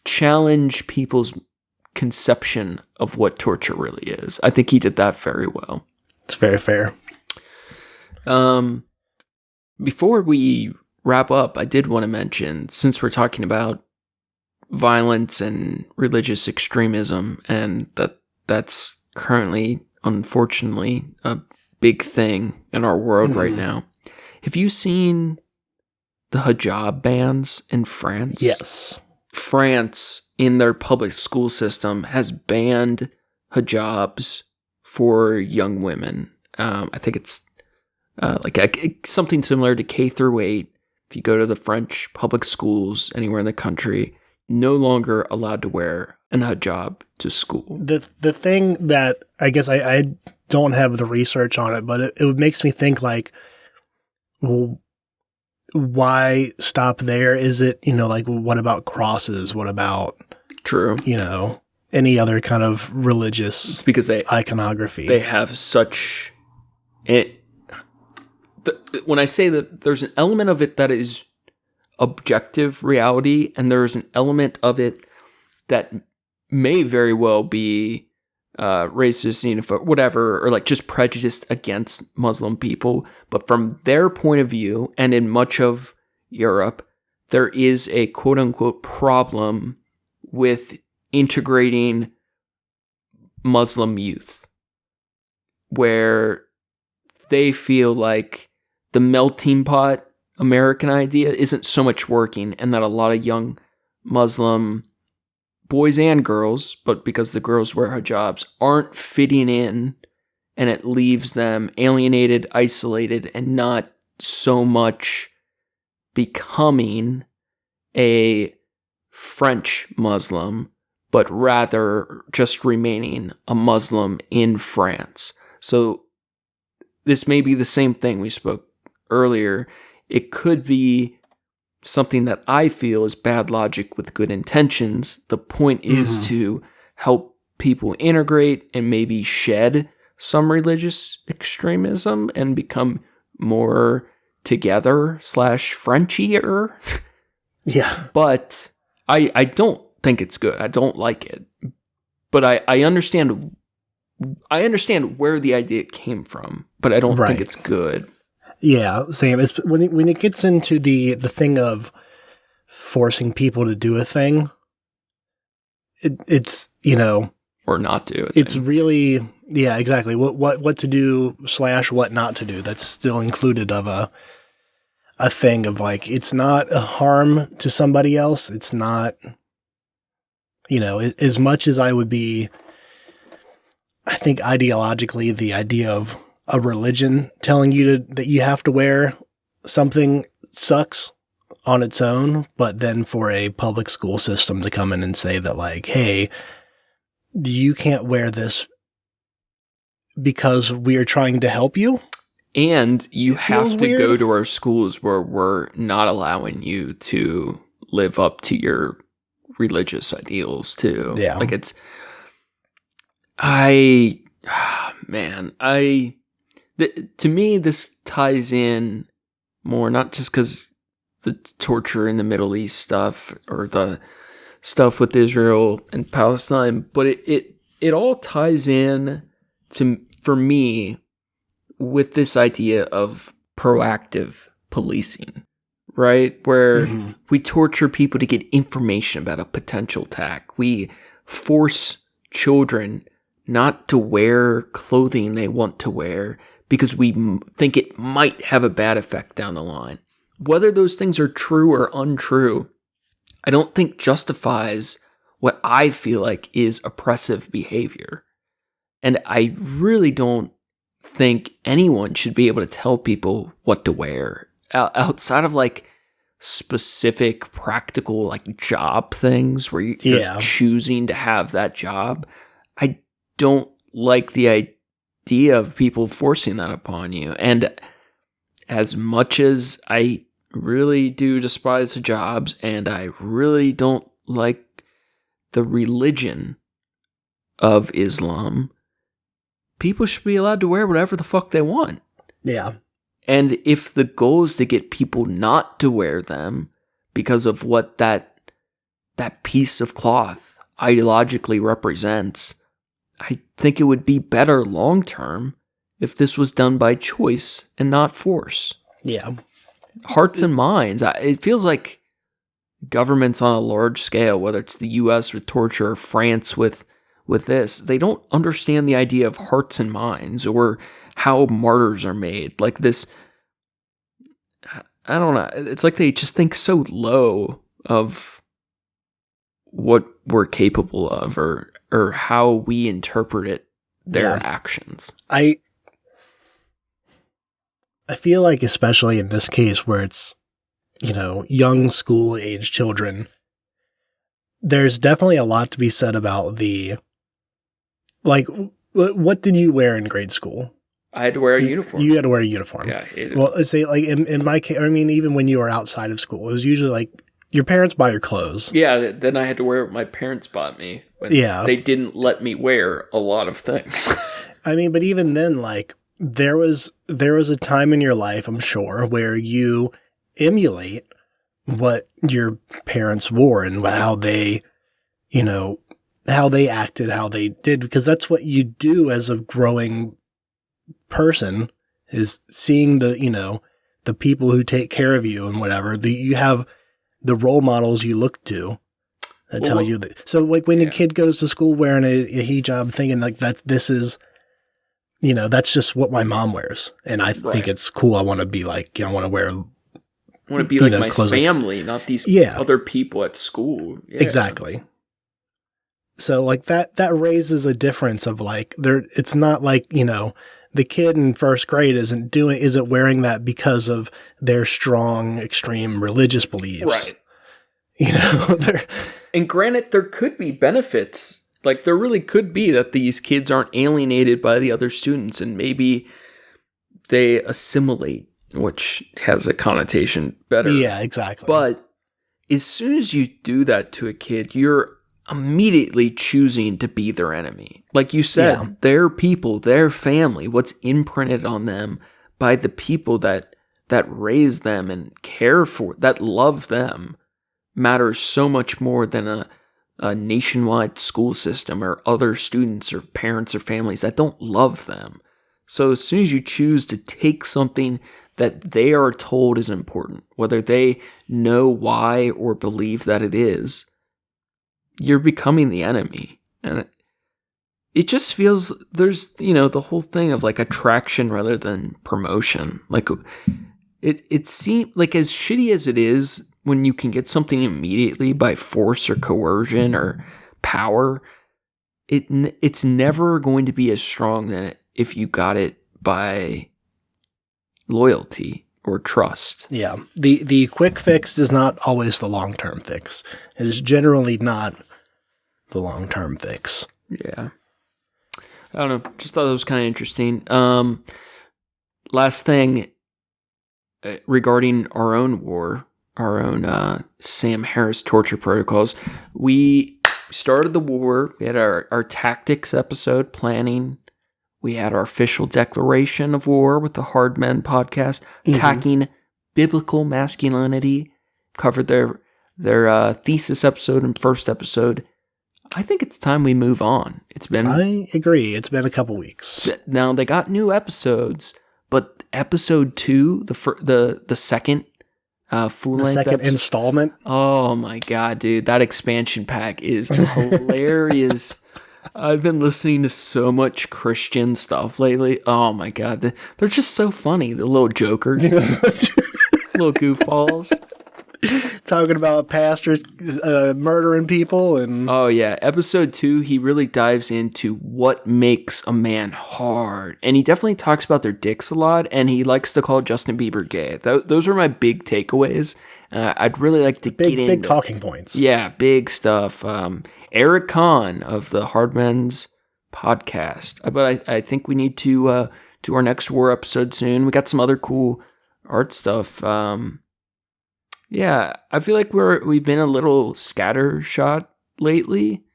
challenge people's conception of what torture really is. I think he did that very well. It's very fair. Before we wrap up, I did want to mention, since we're talking about violence and religious extremism, and that's currently, unfortunately, a big thing in our world right now. Have you seen the hijab bans in France? Yes. France, in their public school system, has banned hijabs for young women. I think it's something similar to K through 8. If you go to the French public schools anywhere in the country, no longer allowed to wear an hijab to school. The thing that I guess I don't have the research on it, but it makes me think like, well, why stop there? Is it, what about crosses? What about, true, any other kind of religious it's because iconography? They have such it. When I say that there's an element of it that is objective reality, and there is an element of it that may very well be racist, xenophobic, whatever, or like just prejudiced against Muslim people. But from their point of view, and in much of Europe, there is a quote unquote problem with integrating Muslim youth, where they feel like the melting pot American idea isn't so much working, and that a lot of young Muslim boys and girls, but because the girls wear hijabs, aren't fitting in, and it leaves them alienated, isolated, and not so much becoming a French Muslim, but rather just remaining a Muslim in France. So this may be the same thing we spoke earlier. It could be something that I feel is bad logic with good intentions. The point is to help people integrate and maybe shed some religious extremism and become more together / Frenchier. Yeah. But I don't think it's good. I don't like it. But I understand where the idea came from, but I don't think it's good. Yeah, same. It's when it gets into the thing of forcing people to do a thing, it's or not do. It's really exactly what to do / what not to do. That's still included of a thing of like, it's not a harm to somebody else. It's not, as much as I would be, I think ideologically the idea of a religion telling you that you have to wear something sucks on its own, but then for a public school system to come in and say that like, hey, you can't wear this because we are trying to help you. And you have to go to our schools where we're not allowing you to live up to your religious ideals too. Yeah. Like to me, this ties in more, not just because the torture in the Middle East stuff or the stuff with Israel and Palestine, but it all ties in for me with this idea of proactive policing, right? Where we torture people to get information about a potential attack. We force children not to wear clothing they want to wear because we think it might have a bad effect down the line. Whether those things are true or untrue, I don't think justifies what I feel like is oppressive behavior. And I really don't think anyone should be able to tell people what to wear outside of like specific practical like job things where you're choosing to have that job. I don't like the idea of people forcing that upon you. And as much as I really do despise hijabs and I really don't like the religion of Islam, people should be allowed to wear whatever the fuck they want. Yeah. And if the goal is to get people not to wear them because of what that piece of cloth ideologically represents, I think it would be better long term if this was done by choice and not force. Yeah. Hearts and minds. It feels like governments on a large scale, whether it's the US with torture or France with this, they don't understand the idea of hearts and minds or how martyrs are made. Like this, I don't know. It's like they just think so low of what we're capable of or how we interpret their actions. I feel like, especially in this case where it's, young school age children, there's definitely a lot to be said about what did you wear in grade school? I had to wear a uniform. You had to wear a uniform. Yeah, I hated it. Well, let's say like in my case, I mean, even when you were outside of school, it was usually like your parents buy your clothes. Yeah, then I had to wear what my parents bought me. They didn't let me wear a lot of things. I mean, but even then, like there was a time in your life, I'm sure, where you emulate what your parents wore and how they, how they acted, how they did, because that's what you do as a growing person, is seeing the people who take care of you and whatever. You have the role models you look to that tell you that. So like when a kid goes to school wearing a hijab, thinking like this is, that's just what my mom wears, and I think it's cool. I want to be like, I want to wear. I want to be like my family, not these other people at school. Yeah. Exactly. So like that raises a difference of like it's not like, the kid in first grade isn't wearing that because of their strong, extreme religious beliefs. Right. And granted, there could be benefits. Like there really could be that these kids aren't alienated by the other students and maybe they assimilate, which has a connotation better. Yeah, exactly. But as soon as you do that to a kid, you're immediately choosing to be their enemy. Like you said, their people, their family, what's imprinted on them by the people that raise them and care for, that love them, matters so much more than a nationwide school system or other students or parents or families that don't love them. So as soon as you choose to take something that they are told is important, whether they know why or believe that it is, you're becoming the enemy. And it just feels there's, the whole thing of like attraction rather than promotion. Like it seems like, as shitty as it is, when you can get something immediately by force or coercion or power, it's never going to be as strong than if you got it by loyalty or trust. Yeah. The quick fix is not always the long-term fix. It is generally not the long-term fix. Yeah. I don't know. Just thought it was kind of interesting. Last thing regarding our own war, our own Sam Harris torture protocols. We started the war. We had our tactics episode, planning. We had our official declaration of war with the Hard Men podcast, attacking biblical masculinity. Covered their thesis episode and first episode. I think it's time we move on. I agree. It's been a couple weeks. Now they got new episodes, but episode 2, the second full-length installment. Oh my god, dude, that expansion pack is hilarious. I've been listening to so much Christian stuff lately. Oh my god, they're just so funny. The little jokers, little goofballs. Talking about pastors murdering people and... Oh yeah, episode 2, he really dives into what makes a man hard. And he definitely talks about their dicks a lot, and he likes to call Justin Bieber gay. Those are my big takeaways. I'd really like to get into... Big talking points. Yeah, big stuff. Eric Kahn of the Hard Men's podcast. But I think we need to do our next war episode soon. We got some other cool art stuff. Yeah, I feel like we've been a little scattershot lately,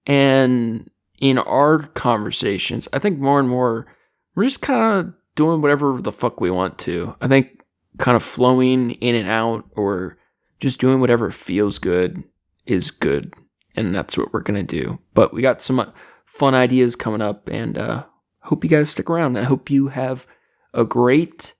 and in our conversations, I think more and more we're just kind of doing whatever the fuck we want to. I think kind of flowing in and out, or just doing whatever feels good is good, and that's what we're gonna do. But we got some fun ideas coming up, and hope you guys stick around. I hope you have a great,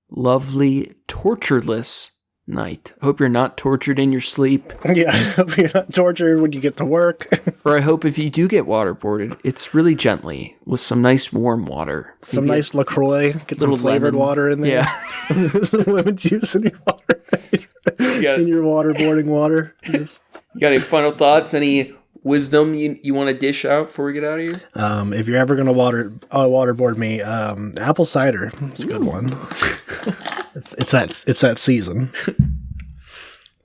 lovely, tortureless night. I hope you're not tortured in your sleep. Yeah, I hope you're not tortured when you get to work. Or I hope if you do get waterboarded, it's really gently with some nice warm water. Some nice LaCroix. Get some flavored water in there. Yeah. Some lemon juice in your water. In your waterboarding water. You got any final thoughts? Any wisdom you want to dish out before we get out of here? If you're ever going to waterboard me, apple cider. It's a good one. It's that season.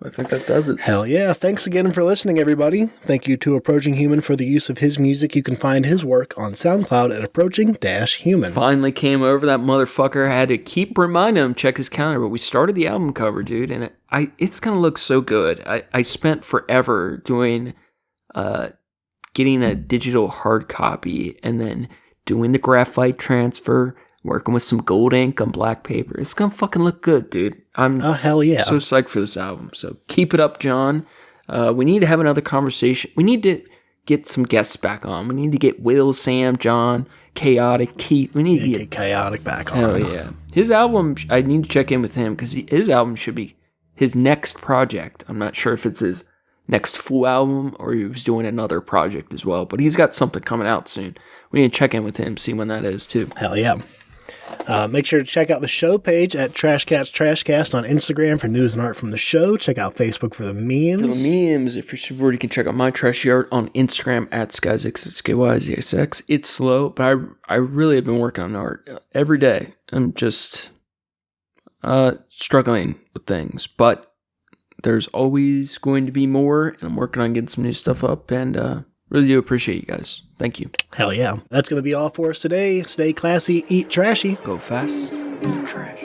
I think that does it. Hell yeah. Thanks again for listening, everybody. Thank you to Approaching Human for the use of his music. You can find his work on SoundCloud at Approaching-Human. Finally came over. That motherfucker. I had to keep reminding him, check his calendar, but we started the album cover, dude, and it's going to look so good. I spent forever doing, getting a digital hard copy and then doing the graphite transfer, working with some gold ink on black paper. It's gonna fucking look good, dude. Oh, hell yeah. So psyched for this album. So keep it up, John. We need to have another conversation. We need to get some guests back on. We need to get Will, Sam, John, Chaotic, Keith. We need to get Chaotic back on. Hell yeah. His album, I need to check in with him because his album should be his next project. I'm not sure if it's his next full album or he was doing another project as well, but he's got something coming out soon. We need to check in with him, see when that is too. Hell yeah. Make sure to check out the show page at Trashcast on Instagram for news and art from the show. Check out Facebook for the memes. For the memes, if you're super bored, you can check out my trashy art on Instagram at Skyzix. It's KYZXX. It's slow, but I really have been working on art every day. I'm just struggling with things, but there's always going to be more, and I'm working on getting some new stuff up, and really do appreciate you guys. Thank you. Hell yeah. That's going to be all for us today. Stay classy, eat trashy. Go fast, eat trash.